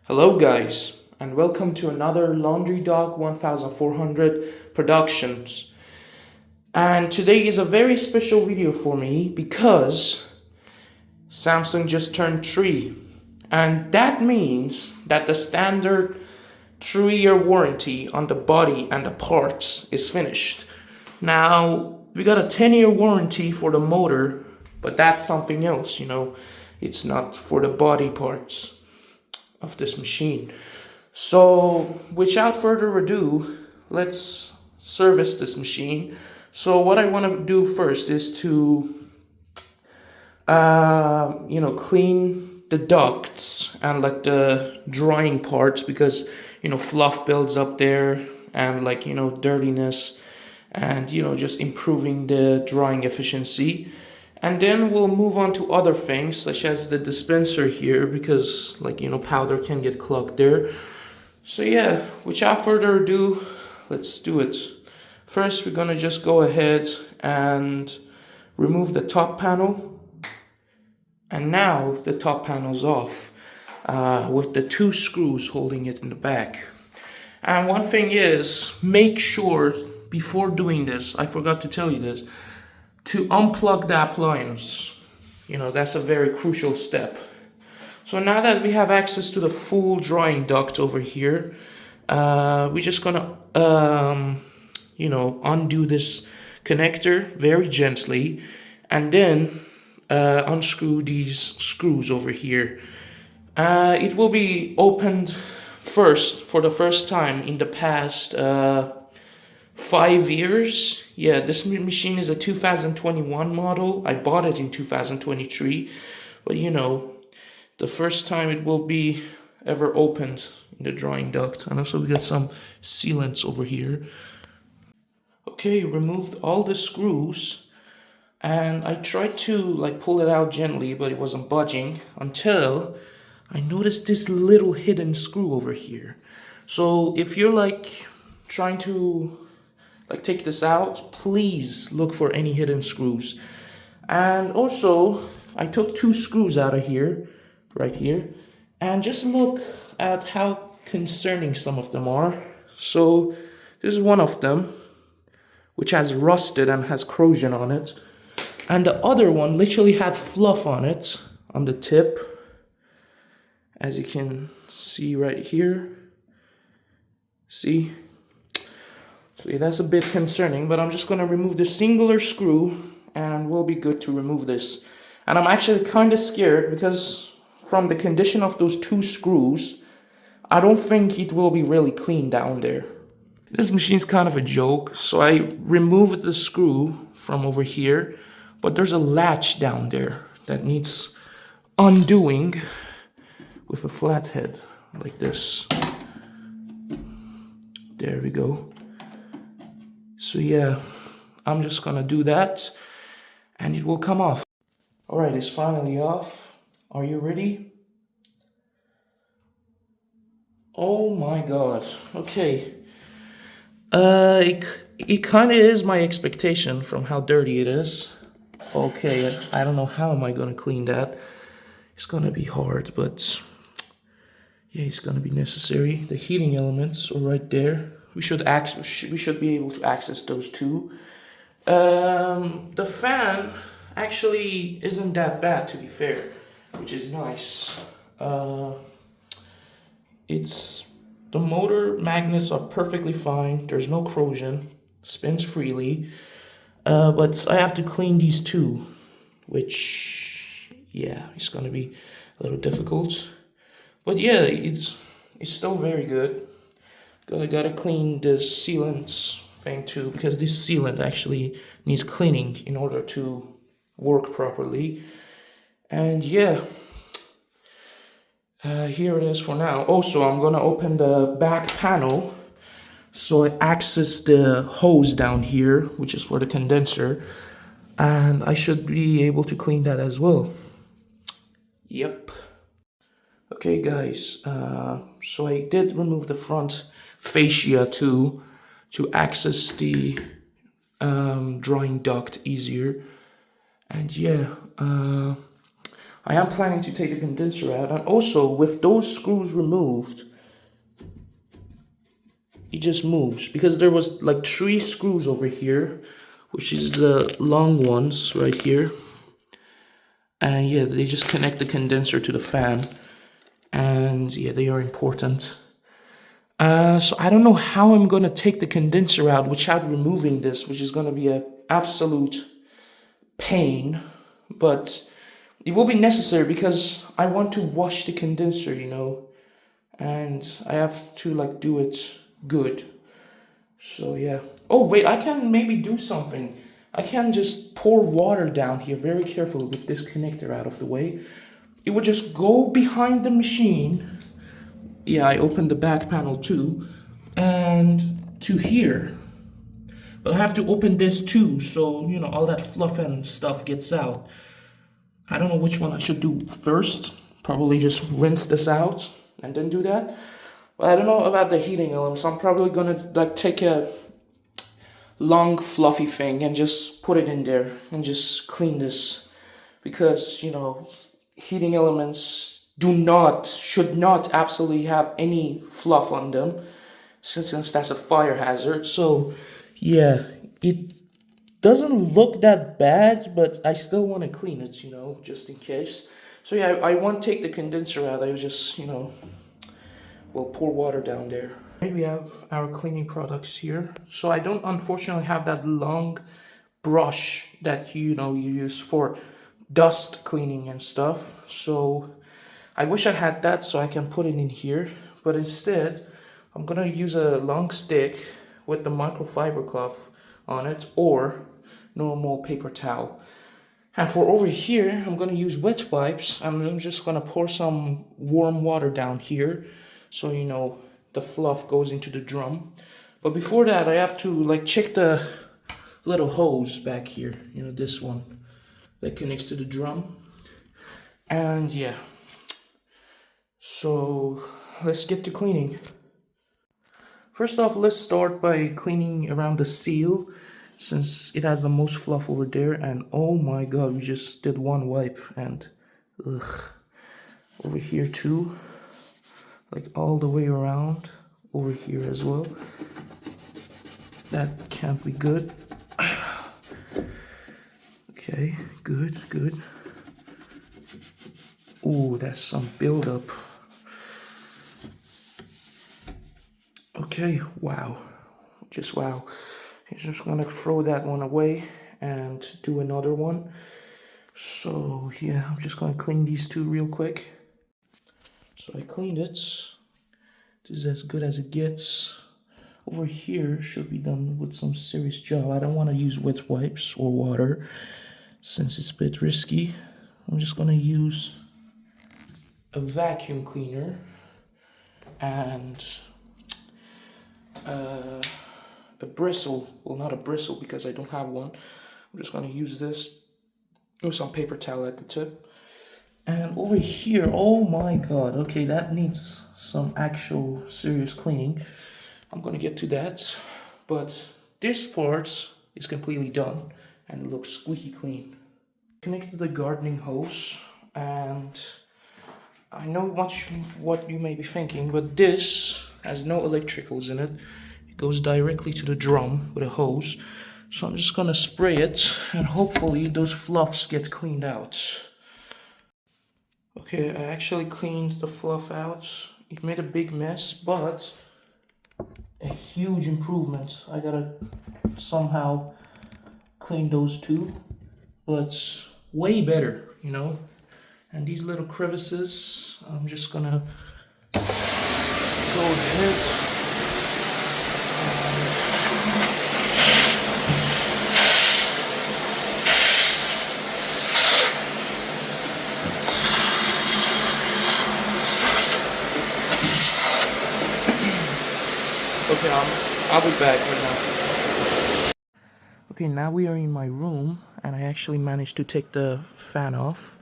Hello guys, and welcome to another Laundry Dawg 1400 Productions. And today is a very special video for me because Samsung just turned 3. And that means that the standard 3-year warranty on the body and the parts is finished. Now, we got a 10-year warranty for the motor, but that's something else, it's not for the body parts of this machine. So without further ado, let's service this machine. So what I want to do first is to clean the ducts and like the drying parts, because fluff builds up there and dirtiness, and just improving the drying efficiency. And then we'll move on to other things, such as the dispenser here, because powder can get clogged there. So yeah, without further ado, let's do it. First, we're gonna just go ahead and remove the top panel. And now the top panel's off, with the 2 screws holding it in the back. And one thing is, make sure before doing this, I forgot to tell you this, to unplug the appliance. That's a very crucial step. So now that we have access to the full drying duct over here, we're just gonna undo this connector very gently, and then unscrew these screws over here. It will be opened for the first time in the past 5 years. Yeah, this machine is a 2021 model. I bought it in 2023, but the first time it will be ever opened in the drying duct. And also we got some sealants over here. Okay, removed all the screws, and I tried to pull it out gently, but it wasn't budging until I noticed this little hidden screw over here. So if you're trying to take this out, please look for any hidden screws. And also, I took 2 screws out of here, right here, and just look at how concerning some of them are. So this is one of them, which has rusted and has corrosion on it. And the other one literally had fluff on it, on the tip, as you can see right here. See? So yeah, that's a bit concerning, but I'm just gonna remove the singular screw and we'll be good to remove this. And I'm actually kind of scared because from the condition of those 2 screws, I don't think it will be really clean down there. This machine's kind of a joke, so I removed the screw from over here, but there's a latch down there that needs undoing with a flathead like this. There we go. So yeah, I'm just gonna do that and it will come off. Alright, it's finally off. Are you ready? Oh my god. Okay. It kind of is my expectation from how dirty it is. Okay, I don't know how am I gonna clean that. It's gonna be hard, but yeah, it's gonna be necessary. The heating elements are right there. We should be able to access those too. The fan actually isn't that bad, to be fair, which is nice. The motor magnets are perfectly fine. There's no corrosion, spins freely. But I have to clean these 2, which yeah, it's gonna be a little difficult. But yeah, it's still very good. Gotta clean the sealants thing too, because this sealant actually needs cleaning in order to work properly. And yeah, here it is for now. Also, I'm gonna open the back panel so I access the hose down here, which is for the condenser, and I should be able to clean that as well. Yep. Okay guys, so I did remove the front fascia to access the drying duct easier. And yeah, I am planning to take the condenser out, and also with those screws removed, it just moves, because there was like 3 screws over here, which is the long ones right here. And yeah, they just connect the condenser to the fan, and yeah, they are important. So I don't know how I'm gonna take the condenser out without removing this, which is gonna be an absolute pain, but it will be necessary because I want to wash the condenser, you know, and I have to like do it good. So yeah. Oh wait, I can maybe do something. I can just pour water down here very carefully with this connector out of the way. It would just go behind the machine. Yeah, I opened the back panel too. And to here. But I have to open this too, so you know all that fluff and stuff gets out. I don't know which one I should do first. Probably just rinse this out and then do that. But I don't know about the heating elements. I'm probably gonna like take a long fluffy thing and just put it in there and just clean this, because you know heating elements should not absolutely have any fluff on them, since that's a fire hazard. So yeah, it doesn't look that bad, but I still want to clean it, you know, just in case. So yeah, I won't take the condenser out. I just, you know, will pour water down there. We have our cleaning products here. So I don't unfortunately have that long brush that you know you use for dust cleaning and stuff. So I wish I had that so I can put it in here. But instead, I'm gonna use a long stick with the microfiber cloth on it, or normal paper towel. And for over here, I'm gonna use wet wipes. I'm just gonna pour some warm water down here, so you know the fluff goes into the drum. But before that, I have to like check the little hose back here. You know, this one that connects to the drum. And yeah, so let's get to cleaning. First off, let's start by cleaning around the seal, since it has the most fluff over there. And oh my god, we just did one wipe, and ugh. Over here too, like all the way around, over here as well. That can't be good. Okay, good, good. Ooh, that's some buildup. Okay, wow, just wow. I'm just gonna throw that one away and do another one. So yeah, I'm just gonna clean these two real quick. So I cleaned it. This is as good as it gets. Over here should be done with some serious job. I don't want to use wet wipes or water since it's a bit risky. I'm just gonna use a vacuum cleaner and a bristle. Well, not a bristle because I don't have one. I'm just gonna use this with some paper towel at the tip. And over here, oh my god, okay, that needs some actual serious cleaning. I'm gonna get to that, but this part is completely done and it looks squeaky clean. Connected the gardening hose, and I know what you may be thinking, but this has no electricals in it. It goes directly to the drum with a hose. So I'm just gonna spray it, and hopefully those fluffs get cleaned out. Okay, I actually cleaned the fluff out. It made a big mess, but a huge improvement. I gotta somehow clean those two, but way better, you know. And these little crevices, I'm just gonna go ahead. Okay, I'll be back right now. Okay, now we are in my room, and I actually managed to take the fan off.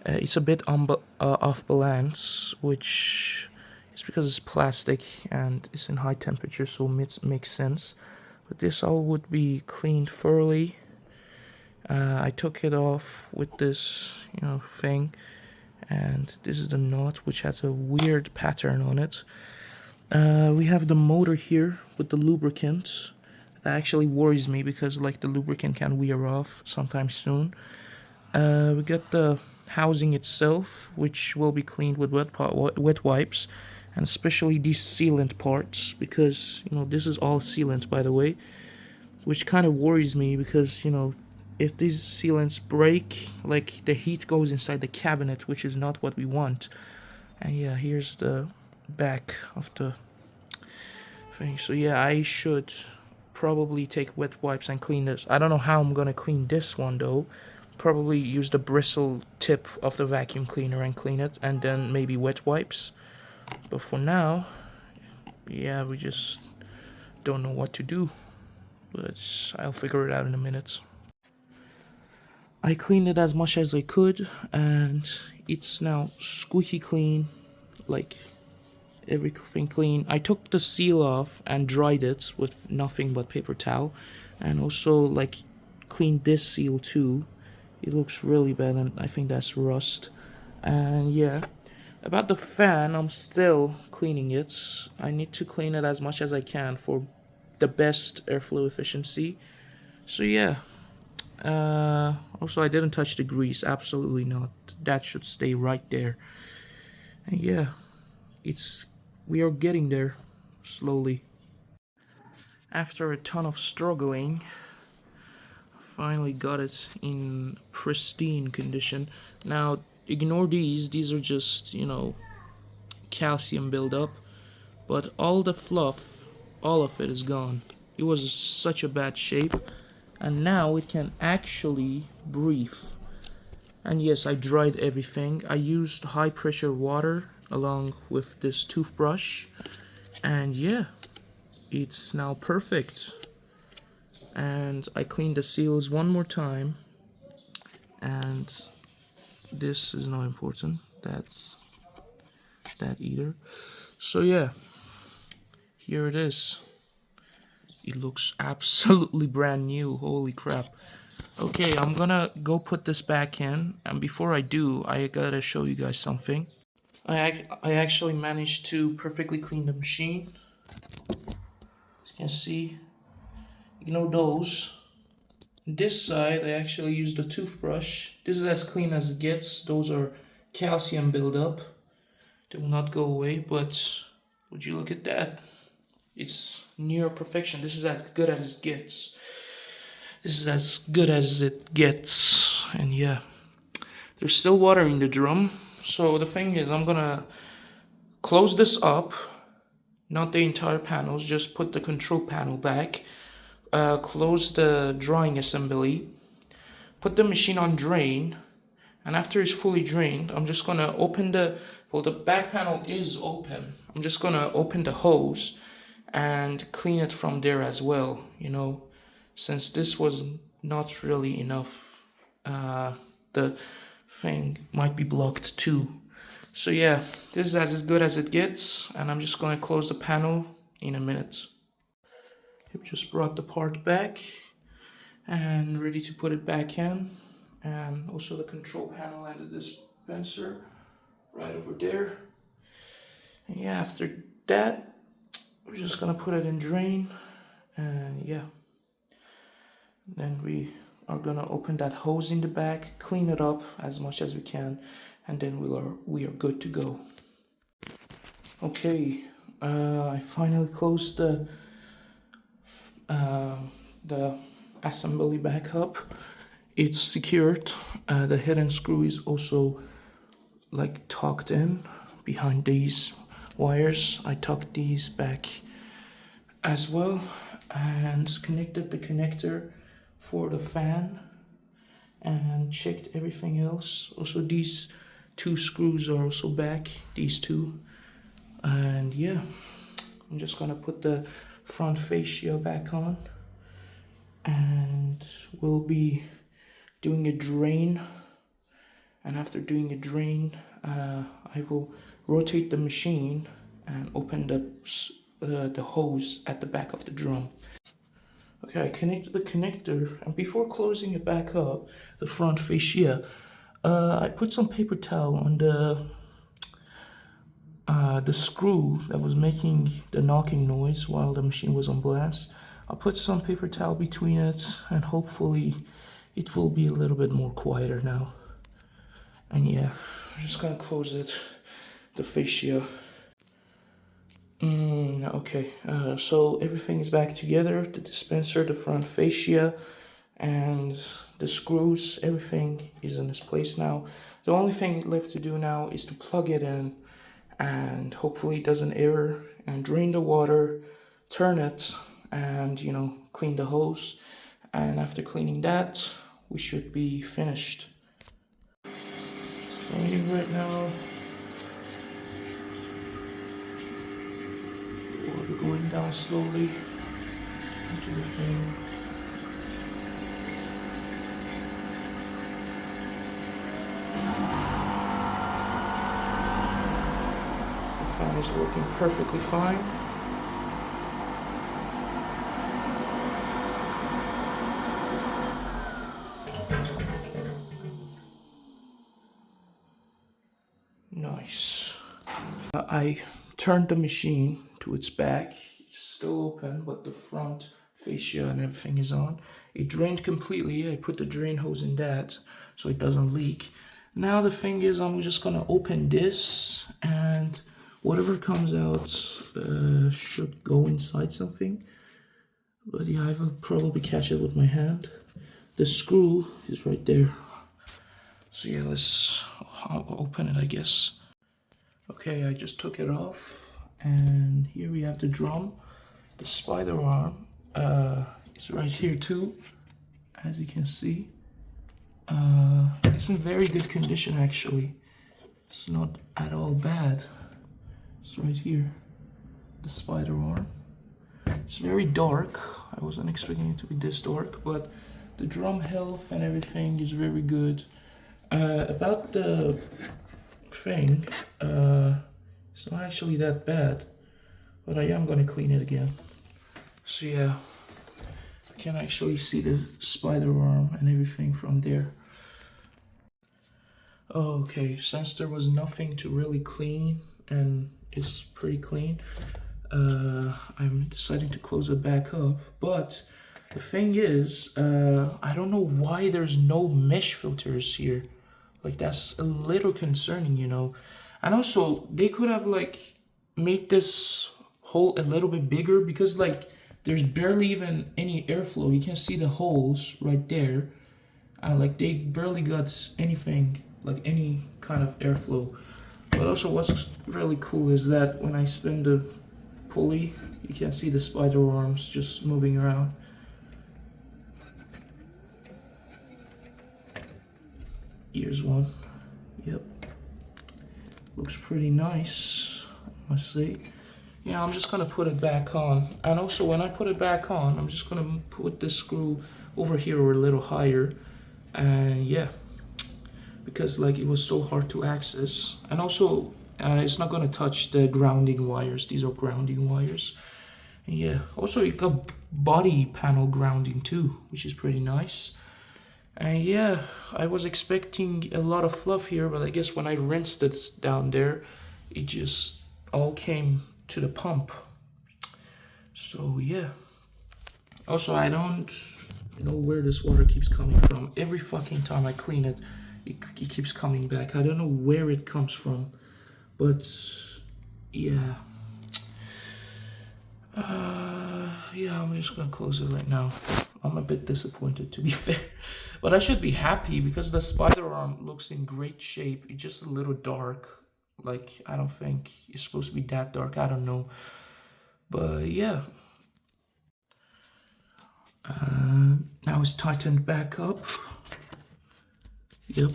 It's a bit off balance, which is because it's plastic and it's in high temperature, so it makes sense. But this all would be cleaned thoroughly. I took it off with this, thing, and this is the knot, which has a weird pattern on it. We have the motor here with the lubricant. That actually worries me because like the lubricant can wear off sometime soon. We got the housing itself, which will be cleaned with wet wipes, and especially these sealant parts, because this is all sealant, by the way, which kind of worries me because if these sealants break, like the heat goes inside the cabinet, which is not what we want. And yeah, here's the back of the thing. So yeah, I should probably take wet wipes and clean this. I don't know how I'm gonna clean this one though. Probably use the bristle tip of the vacuum cleaner and clean it, and then maybe wet wipes. But for now, yeah, we just don't know what to do. But I'll figure it out in a minute. I cleaned it as much as I could, and it's now squeaky clean, like everything clean. I took the seal off and dried it with nothing but paper towel, and also like cleaned this seal too. It looks really bad, and I think that's rust. And yeah, about the fan, I'm still cleaning it. I need to clean it as much as I can for the best airflow efficiency. So yeah. Also, I didn't touch the grease. Absolutely not. That should stay right there. And yeah, we are getting there slowly. After a ton of struggling, finally got it in pristine condition. Now, ignore these. These are just, calcium buildup. But all the fluff, all of it is gone. It was such a bad shape. And now it can actually breathe. And yes, I dried everything. I used high pressure water along with this toothbrush. And yeah, it's now perfect. And I cleaned the seals one more time. And this is not important. That's that either. So yeah, here it is. It looks absolutely brand new. Holy crap. Okay, I'm gonna go put this back in, and before I do, I gotta show you guys something. I actually managed to perfectly clean the machine. As you can see, ignore those. This side, I actually used a toothbrush. This is as clean as it gets. Those are calcium buildup. They will not go away, but would you look at that? It's near perfection. This is as good as it gets. This is as good as it gets. And yeah, there's still water in the drum. So the thing is, I'm gonna close this up. Not the entire panels, just put the control panel back. Close the drying assembly. Put the machine on drain. And after it's fully drained, I'm just gonna open the back panel is open. I'm just gonna open the hose and clean it from there as well, since this was not really enough. The thing might be blocked too. So yeah, this is as good as it gets, and I'm just gonna close the panel in a minute. I've just brought the part back and ready to put it back in, and also the control panel and the dispenser right over there. And yeah, after that, we're just gonna put it in drain, and yeah, then we are gonna open that hose in the back, clean it up as much as we can, and then we are good to go. Okay, I finally closed the assembly back up. It's secured. The hidden screw is also like tucked in behind these wires. I tucked these back as well and connected the connector for the fan and checked everything else. Also, these two screws are also back, these two. And yeah, I'm just gonna put the front fascia back on, and we'll be doing a drain. And after doing a drain, I will rotate the machine and open the hose at the back of the drum. Okay, I connected the connector, and before closing it back up, the front fascia, I put some paper towel on the screw that was making the knocking noise while the machine was on blast. I'll put some paper towel between it, and hopefully it will be a little bit more quieter now. And yeah, I'm just gonna close it, the fascia. Okay, so everything is back together. The dispenser, the front fascia, and the screws, everything is in its place now. The only thing left to do now is to plug it in, and hopefully it doesn't error, and drain the water, turn it, and clean the hose. And after cleaning that, we should be finished. Raining right now. Water going down slowly into the thing. The fan is working perfectly fine. Nice. I turned the machine to its back. It's still open, but the front fascia and everything is on. It drained completely. I put the drain hose in that so it doesn't leak. Now the thing is, I'm just gonna open this, and whatever comes out should go inside something. But yeah, I will probably catch it with my hand. The screw is right there. So yeah, let's open it, I guess. Okay, I just took it off, and here we have the drum. The spider arm is right here too, as you can see. It's in very good condition actually. It's not at all bad. It's right here, the spider arm. It's very dark. I wasn't expecting it to be this dark, but the drum health and everything is very good. About the thing, it's not actually that bad, but I am gonna clean it again. So yeah, I can actually see the spider arm and everything from there. Okay, since there was nothing to really clean and it's pretty clean, I'm deciding to close it back up. But the thing is, I don't know why there's no mesh filters here. Like, that's a little concerning, And also, they could have made this hole a little bit bigger, because there's barely even any airflow. You can see the holes right there. They barely got anything, any kind of airflow. But also, what's really cool is that when I spin the pulley, you can see the spider arms just moving around. Here's one. Yep. Looks pretty nice, I must say. Yeah, I'm just gonna put it back on. And also, when I put it back on, I'm just gonna put this screw over here or a little higher. And yeah, because it was so hard to access. And also, it's not gonna touch the grounding wires. These are grounding wires. And yeah, also you got body panel grounding too, which is pretty nice. And yeah, I was expecting a lot of fluff here, but I guess when I rinsed it down there, it just all came to the pump. So yeah. Also, I don't know where this water keeps coming from. Every fucking time I clean it, it keeps coming back. I don't know where it comes from, but yeah. Yeah, I'm just gonna close it right now. I'm a bit disappointed, to be fair, but I should be happy because the spider arm looks in great shape. It's just a little dark. I don't think it's supposed to be that dark. I don't know, but yeah. Now it's tightened back up. Yep.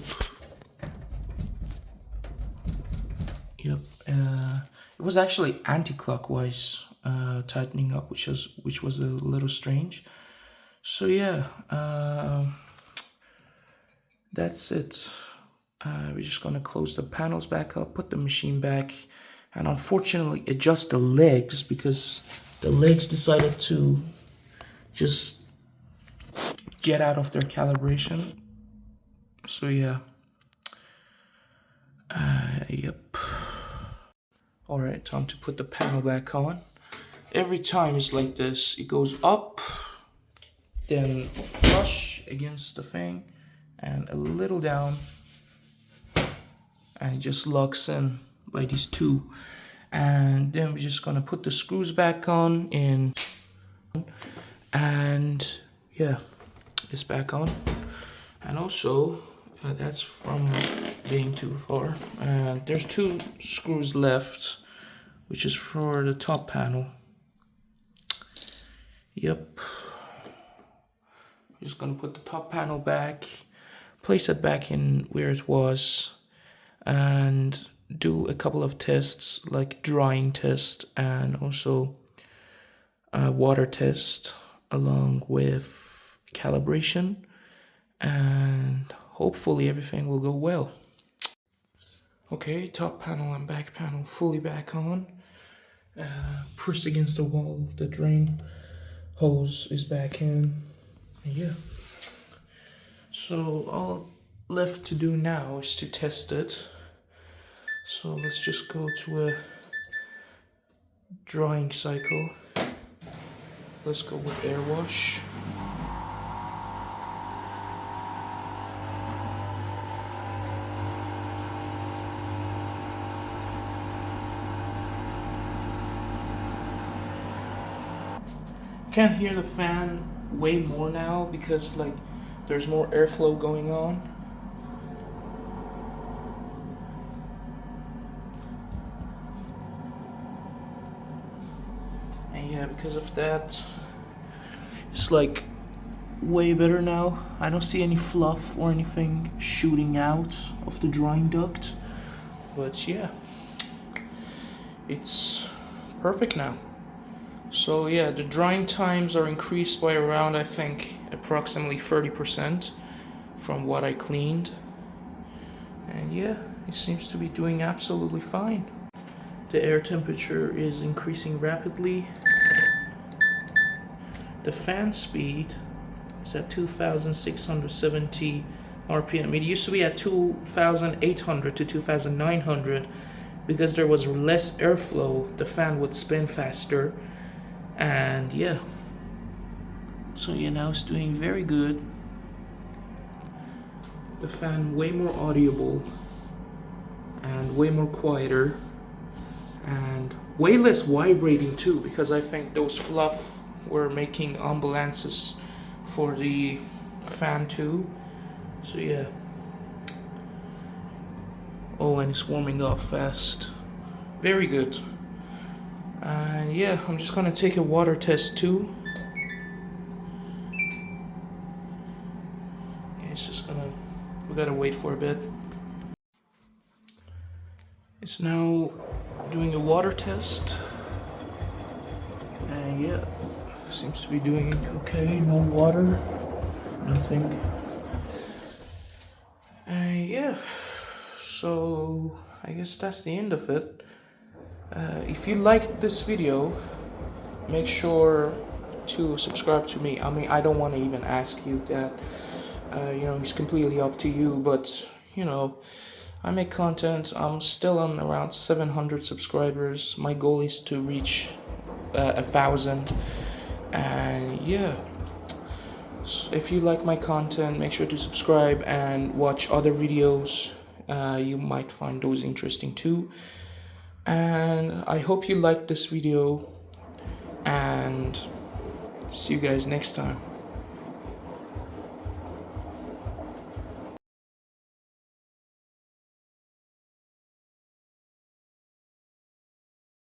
Yep. It was actually anti-clockwise tightening up, which was a little strange. So yeah, that's it. We're just gonna close the panels back up, put the machine back, and unfortunately adjust the legs because the legs decided to just get out of their calibration. So yeah. Yep. Alright, time to put the panel back on. Every time it's like this. It goes up, then flush against the thing, and a little down, and it just locks in by these two. And then we're just gonna put the screws back on and yeah, it's back on. And also that's from being too far. There's 2 screws left, which is for the top panel. Yep. Just gonna put the top panel back, place it back in where it was, and do a couple of tests, like drying test and also a water test, along with calibration, and hopefully everything will go well. Okay, top panel and back panel fully back on. Press against the wall, the drain hose is back in. Yeah. So all left to do now is to test it. So let's just go to a drying cycle. Let's go with air wash. Can't hear the fan way more now because like there's more airflow going on. And yeah, because of that, it's like way better now. I don't see any fluff or anything shooting out of the drying duct. But yeah, it's perfect now. So yeah, the drying times are increased by around, I think, approximately 30% from what I cleaned. And yeah, it seems to be doing absolutely fine. The air temperature is increasing rapidly. The fan speed is at 2,670 RPM. It used to be at 2,800 to 2,900. Because there was less airflow, the fan would spin faster. And yeah, so yeah, now it's doing very good. The fan way more audible and way more quieter and way less vibrating too, because I think those fluff were making ambulances for the fan too. So yeah. Oh, and it's warming up fast. Very good. And yeah, I'm just gonna take a water test too. Yeah, it's just gonna, we gotta wait for a bit. It's now doing a water test. And yeah, seems to be doing okay. No water, nothing. And yeah, so I guess that's the end of it. If you liked this video, make sure to subscribe to me. I mean, I don't want to even ask you that. You know, it's completely up to you. But, you know, I make content. I'm still on around 700 subscribers. My goal is to reach 1,000. And yeah. So if you like my content, make sure to subscribe and watch other videos. You might find those interesting too. And I hope you liked this video, and see you guys next time.